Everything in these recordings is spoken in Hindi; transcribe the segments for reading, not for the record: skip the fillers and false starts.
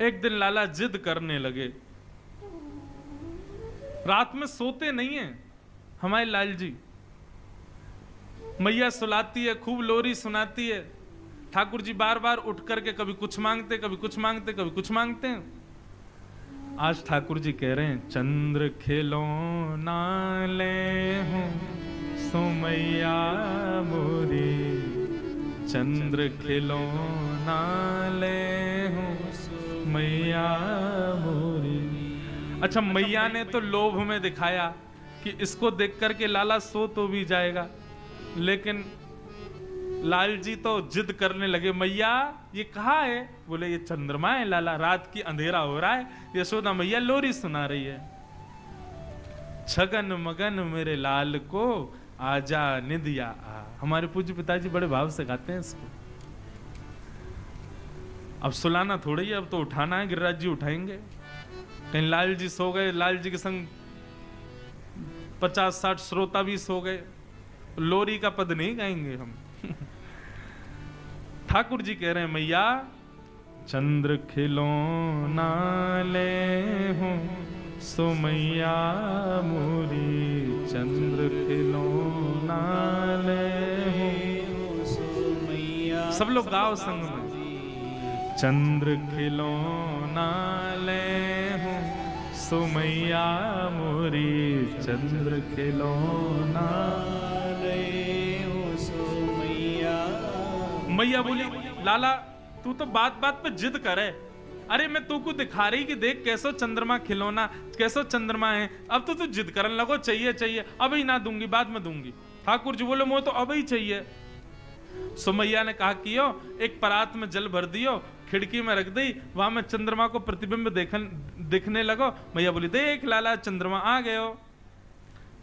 एक दिन लाला जिद करने लगे। रात में सोते नहीं है हमारे लाल जी। मैया सुलाती है, खूब लोरी सुनाती है। ठाकुर जी बार बार उठ करके कभी कुछ मांगते, कभी कुछ मांगते, कभी कुछ मांगते हैं। आज ठाकुर जी कह रहे हैं, चंद्र खिलौना ले हूं सो मैया मोरी, चंद्र खिलौना ले हूं मैया मोरी। अच्छा, मैया ने तो लोभ में दिखाया कि इसको देख करके लाला सो तो भी जाएगा, लेकिन लाल जी तो जिद करने लगे, मैया ये कहाँ है? बोले ये चंद्रमा है लाला, रात की अंधेरा हो रहा है, यशोदा मैया लोरी सुना रही है। छगन मगन मेरे लाल को आजा निदिया आ। हमारे पूज्य पिताजी बड़े भाव से गाते हैं इसको। अब सुलाना थोड़ी है, अब तो उठाना है। गिरिराज जी उठाएंगे। कहीं लाल जी सो गए, लाल जी के संग 50-60 श्रोता भी सो गए, लोरी का पद नहीं गाएंगे हम। ठाकुर जी कह रहे हैं, मैया चंद्र खिलौना ले हूं सो मैया मोरी, चंद्र खिलौना ले हूं सो मैया। सब लोग गाओ संग में। चंद्र खिलौना ले हूं सो मैया मोरी, चंद्र खिलौना ले हूं सो मैया। मैया बोली, लाला तू तो बात बात पे जिद करे। अरे मैं तू को दिखा रही कि देख कैसो चंद्रमा खिलौना, कैसो चंद्रमा है। अब तो तू जिद करने लगो, चाहिए चाहिए। अभी ना दूंगी, बाद में दूंगी। ठाकुर जी बोले, मुझे तो अभी चाहिए। सो मैया ने कहा कि यो एक परात में जल भर दियो, खिड़की में रख दी, वहां में चंद्रमा को प्रतिबिंब दिखने लगो। मैया बोली, देख लाला चंद्रमा आ गए हो।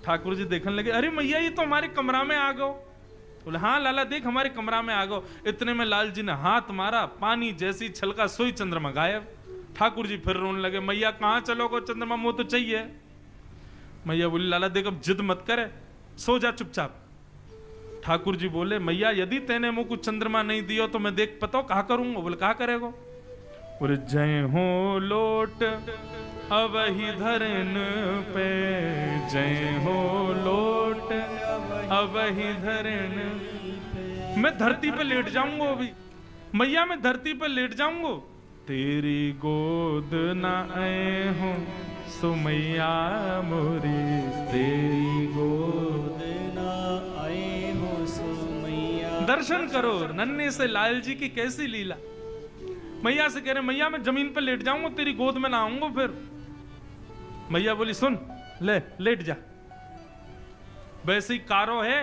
ठाकुर जी देखने लगे, अरे मैया ये तो हमारे कमरा में आ गो। बोले, हाँ लाला देख हमारे कमरा में आ गो। इतने में लाल जी ने हाथ मारा, पानी जैसी छलका सोई चंद्रमा गायब। ठाकुर जी फिर रोने लगे, मैया कहाँ चलोगे, चंद्रमा मुझे तो चाहिए। मैया बोली, लाला देख अब जिद मत करे, सो जा चुपचाप। ठाकुर जी बोले, मैया यदि तेने मुझको चंद्रमा नहीं दियो तो मैं देख पता कहा करूंगा। बोले, कहा करेगो? बोले, जय हो लोट अब ही धरन पे, जय हो लोट अब ही धरन। मैं धरती पे लेट जाऊंगा अभी, मैया मैं धरती पे लेट जाऊंगा। तेरी गोद ना आए हूं सो मैया मोरी, तेरी गोद ना आए हूं सो मैया। दर्शन करो नन्हे से लाल जी की कैसी लीला। मैया से कह रहे, मैया मैं जमीन पे लेट जाऊंगा, तेरी गोद में ना आऊंगा फिर। मैया बोली, सुन ले लेट जा। वैसे ही कारो है,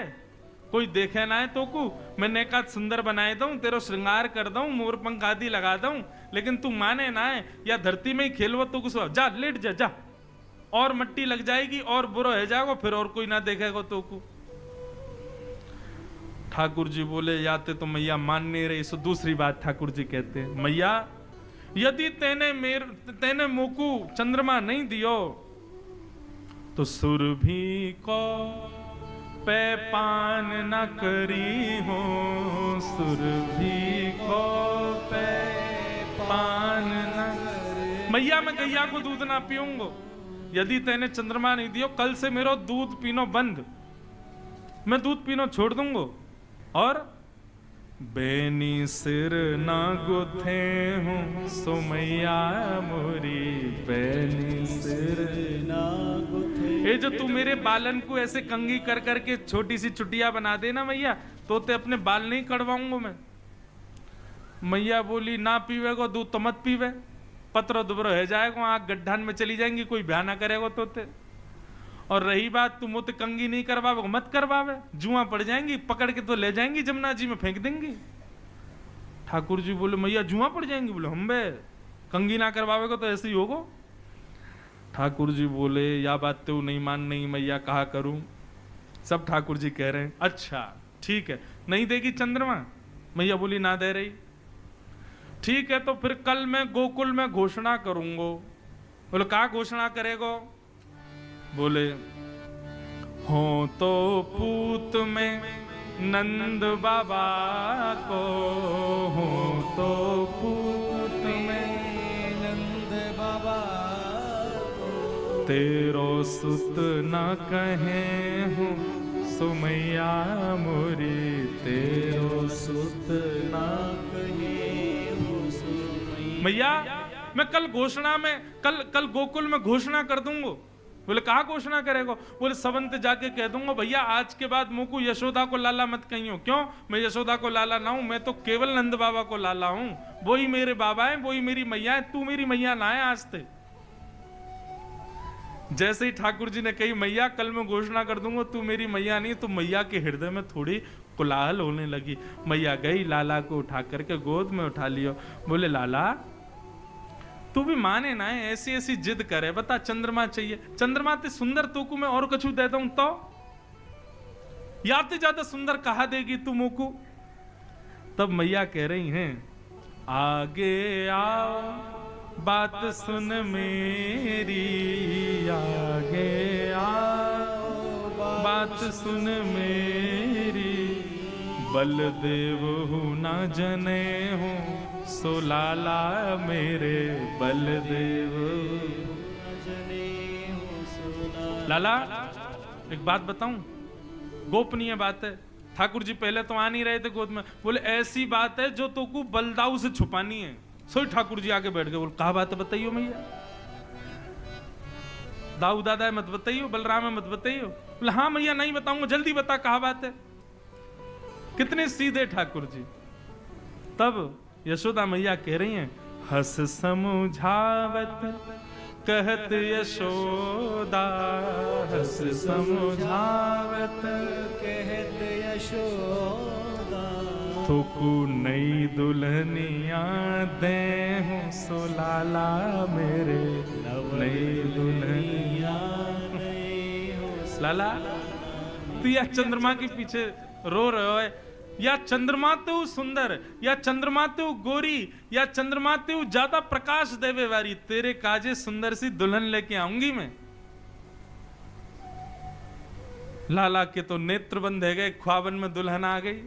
कोई देखे ना है तो को मैं नेका सुंदर बनाए दूं, तेरा श्रृंगार कर दूं, मोर पंख आदि लगा दूं, लेकिन तू माने ना है, या धरती में ही खेलवा तो कुछ जा, लेट जा जा, और मट्टी लग जाएगी और बुरा हो जाएगा, फिर और कोई ना देखेगा तो को। ठाकुर जी बोले, याते तो मैया मान नहीं रही। सो दूसरी बात ठाकुर जी कहते हैं, मैया यदि तेने मुकु चंद्रमा नहीं दियो तो सुरभि को पे पान न करी हो, सुरभि को पे पान न। मैया मैं गैया को दूध ना पीऊंगा, यदि तेने चंद्रमा नहीं दियो कल से मेरा दूध पीनो बंद, मैं दूध पीनो छोड़ दूंगा। और बेनी सिर ना गुथे हूं सो मैया मोरी, बेनी सिर ना गुथे। ये जो तू मेरे बालन को ऐसे कंगी कर करके छोटी सी चुटिया बना देना मैया, तो ते अपने बाल नहीं कड़वाऊंगा मैं। मैया बोली, ना पीवेगो दूध तो मत पीवे, पत्रो दुबरो हो जाएगा, आग गड्ढान में चली जाएंगी, कोई ब्याह ना करेगा तो ते। और रही बात तू मुझे कंगी नहीं करवावे, मत करवावे, जुआ पड़ जाएंगी, पकड़ के तो ले जाएंगी जमुना जी में फेंक देंगी। ठाकुर जी बोले, मैया जुआ पड़ जाएंगी? बोले, हम बे कंगी ना करवावेगा तो ऐसे ही होगा। ठाकुर जी बोले, या बात तो नहीं मान नहीं मैया, कहा करूं। सब ठाकुर जी कह रहे हैं, अच्छा ठीक है, नहीं देगी चंद्रमा? मैया बोली, ना दे रही। ठीक है, तो फिर कल मैं गोकुल में घोषणा करूंगा। बोले, कहा घोषणा करेगो? बोले, हो तो पूत में नंद बाबा को, हो तो पूत में तेरो सुत न कहे हूँ सो मैया मोरी, तेरो सुत न कहे हूँ सो मैया। मैं कल घोषणा में कल गोकुल में घोषणा कर दूंगा। बोले कहा घोषणा करेगा? बोले सवंत जाके कह दूंगा भैया आज के बाद मुझको यशोदा को लाला मत कहियो। क्यों? मैं यशोदा को लाला ना हूं, मैं तो केवल नंद बाबा को लाला हूं। वही मेरे बाबा है, वही मेरी मैया है, तू मेरी मैया ना है आज ते। जैसे ही ठाकुर जी ने कही मैया कल मैं घोषणा कर दूंगा तू मेरी मैया नहीं, तो मैया के हृदय में थोड़ी कोलाहल होने लगी। मैया गई, लाला को उठा करके गोद में उठा लियो। बोले लाला तू भी माने ना है, ऐसी ऐसी जिद करे, बता चंद्रमा चाहिए। चंद्रमा ते सुंदर तो को मैं और कछु देता हूं तो या ते ज्यादा सुंदर कहा देगी तू मुकू? तब मैया कह रही हैं आगे आओ बात सुन मेरी, आगे आओ बात सुन मेरी, बलदेव हूं ना जने हूं सो लाला मेरे, बलदेव लाला। एक बात बताऊं, गोपनीय बात है। ठाकुर जी पहले तो आ नहीं रहे थे गोद में। बोले ऐसी बात है जो तो को बलदाऊ से छुपानी है। सोई ठाकुर जी आके बैठ गए। बोले कहा बात है बताइयो मैया। दाऊ दादा है मत बताइयो, बलराम है मत बताइयो। बोले हाँ मैया नहीं बताऊंगा, जल्दी बता कहा बात है। कितने सीधे ठाकुर जी। तब यशोदा मैया कह रही हैं हस समझावत कहत यशोदा, हस समझावत कहत यशोदा, तुकु नई दुल्हनिया दे हूँ सो लाला मेरे, नई दुल्हनिया लाला। तू या चंद्रमा के पीछे रो रहे हो, या चंद्रमा तो सुंदर, या चंद्रमा तो गोरी, या चंद्रमा तो ज्यादा प्रकाश देवे वारी, तेरे काजे सुंदर सी दुल्हन लेके आऊंगी मैं। लाला के तो नेत्र बंद है गए, ख्वाबन में दुल्हन आ गई।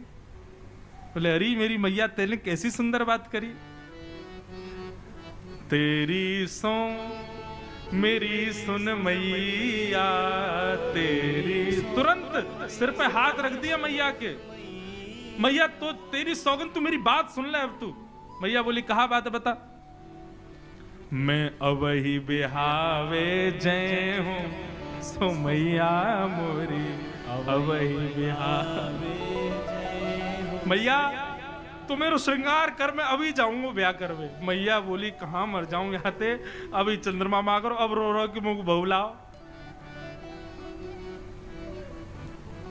बोले अरे मेरी मैया तेने कैसी सुंदर बात करी। तेरी सो मेरी सुन मैया तेरी, तुरंत सिर पे हाथ रख दिया मैया के। मैया तो तेरी सौगन, तू मेरी बात सुन ले अब तू। मैया बोली कहा बात है बता। मैं अवही बिहावे जय हूँ सो मैया मोरी, अवही बिहावे जय हूँ। मैया तू मेरे श्रृंगार कर, मैं अभी जाऊंगा ब्याह करवे। मैया बोली कहां मर जाऊं यहाँ ते, अभी चंद्रमा मांगो, अब रो रो के मुंह बहू लाओ।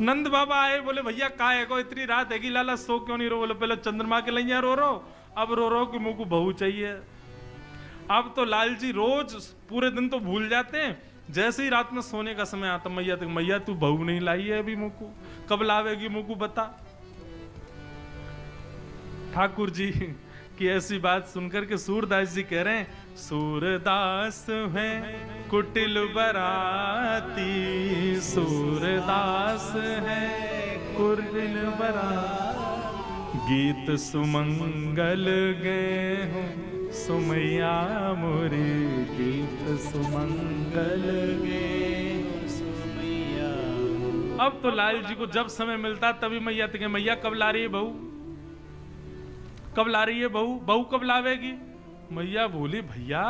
नंद बाबा आए, बोले भैया का है को इतनी रात हैगी, लाला सो क्यों नहीं रो? बोले पहले चंद्रमा के लिए रो रो, अब रो रो कि मुंह को बहू चाहिए। अब तो लाल जी रोज पूरे दिन तो भूल जाते हैं, जैसे ही रात में सोने का समय आता मैया तक, मैया तू बहू नहीं लाई है अभी, मुंह को कब लावेगी, मुंह को बता। ठाकुर जी की ऐसी बात सुनकर के सूरदास जी कह रहे हैं सूरदास है कुटिल बराती, सूरदास है कुटिल बराती, गीत सुमंगल गए हूँ सुमैया मोरी, गीत सुमंगल गए हूँ सुमैया। अब तो लाल जी को जब समय मिलता तभी मैया तक, मैया कब ला रही है बहू, कब ला रही है बहू, बहू कब लावेगी? मैया बोली भैया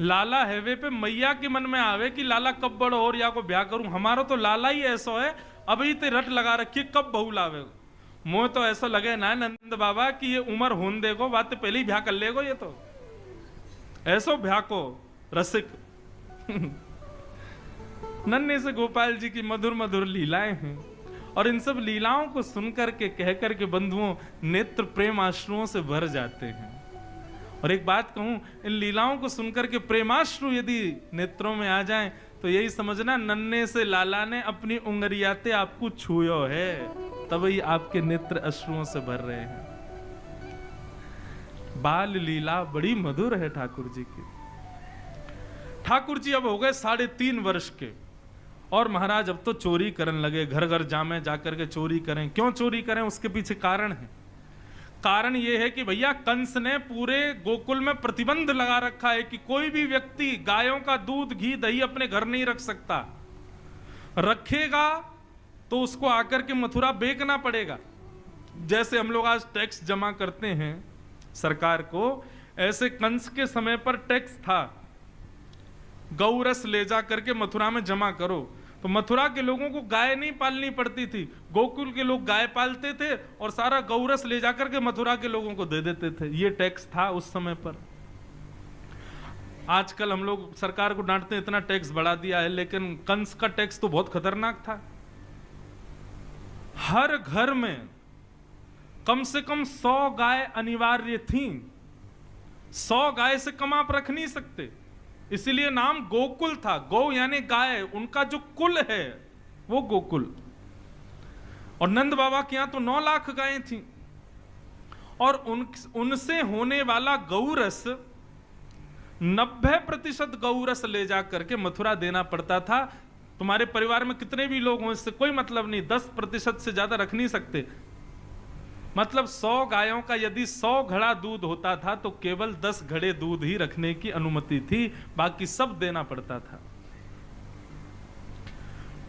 लाला हैवे पे मैया के मन में आवे कि लाला कब बड़ो और या को ब्याह करूं, हमारा तो लाला ही ऐसा है, अभी ते रट लगा रखी कब बहू लावेगा। मोह तो ऐसा लगे ना नंद बाबा कि ये उम्र होन देगो, बात तो पहले ही ब्याह कर लेगो, ये तो ऐसो ब्याह को रसिक। नन्हे से गोपाल जी की मधुर मधुर लीलाएं हैं, और इन सब लीलाओं को सुनकर के कहकर के बंधुओं नेत्र प्रेम आश्रुओं से भर जाते हैं। और एक बात कहूं, इन लीलाओं को सुनकर के प्रेमाश्रु यदि नेत्रों में आ जाएं तो यही समझना नन्हे से लाला ने अपनी उंगलियाते आपको छुयो है, तभी आपके नेत्र अश्रुओं से भर रहे हैं। बाल लीला बड़ी मधुर है ठाकुर जी की। ठाकुर जी अब हो गए 3.5 वर्ष के, और महाराज अब तो चोरी करने लगे, घर घर जामे जाकर के चोरी करें। क्यों चोरी करें? उसके पीछे कारण है। कारण यह है कि भैया कंस ने पूरे गोकुल में प्रतिबंध लगा रखा है कि कोई भी व्यक्ति गायों का दूध, घी, दही अपने घर नहीं रख सकता। रखेगा तो उसको आकर के मथुरा बेचना पड़ेगा। जैसे हम लोग आज टैक्स जमा करते हैं सरकार को, ऐसे कंस के समय पर टैक्स था, गौरस ले जा करके मथुरा में जमा करो। तो मथुरा के लोगों को गाय नहीं पालनी पड़ती थी, गोकुल के लोग गाय पालते थे और सारा गौरस ले जाकर के मथुरा के लोगों को दे देते थे। ये टैक्स था उस समय पर। आजकल हम लोग सरकार को डांटते हैं इतना टैक्स बढ़ा दिया है, लेकिन कंस का टैक्स तो बहुत खतरनाक था। हर घर में कम से कम 100 गाय अनिवार्य थी। 100 गाय से कम आप रख नहीं सकते, इसीलिए नाम गोकुल था। गौ यानी गाय, उनका जो कुल है वो गोकुल। और नंद बाबा के यहां तो 9 लाख गायें थी और उनसे होने वाला गौरस 90% गौरस ले जाकर के मथुरा देना पड़ता था। तुम्हारे परिवार में कितने भी लोग हों, इससे कोई मतलब नहीं, 10% से ज्यादा रख नहीं सकते। मतलब 100 गायों का यदि 100 घड़ा दूध होता था तो केवल 10 घड़े दूध ही रखने की अनुमति थी, बाकी सब देना पड़ता था।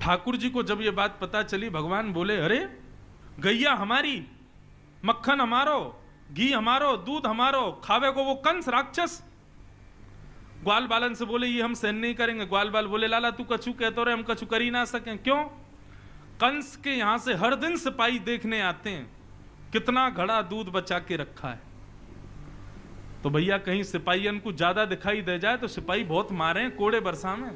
ठाकुर जी को जब ये बात पता चली, भगवान बोले, अरे गैया हमारी, मक्खन हमारो, घी हमारो, दूध हमारो, खावे को वो कंस राक्षस। ग्वाल बालन से बोले ये हम सहन नहीं करेंगे। ग्वाल बाल बोले, लाला तू कछु कहते रहे, हम कछु कर ही ना सकें। क्यों? कंस के यहां से हर दिन सिपाही देखने आते हैं कितना घड़ा दूध बचा के रखा है। तो भैया कहीं सिपाहियन को ज्यादा दिखाई दे जाए तो सिपाही बहुत मारे कोड़े बरसा में।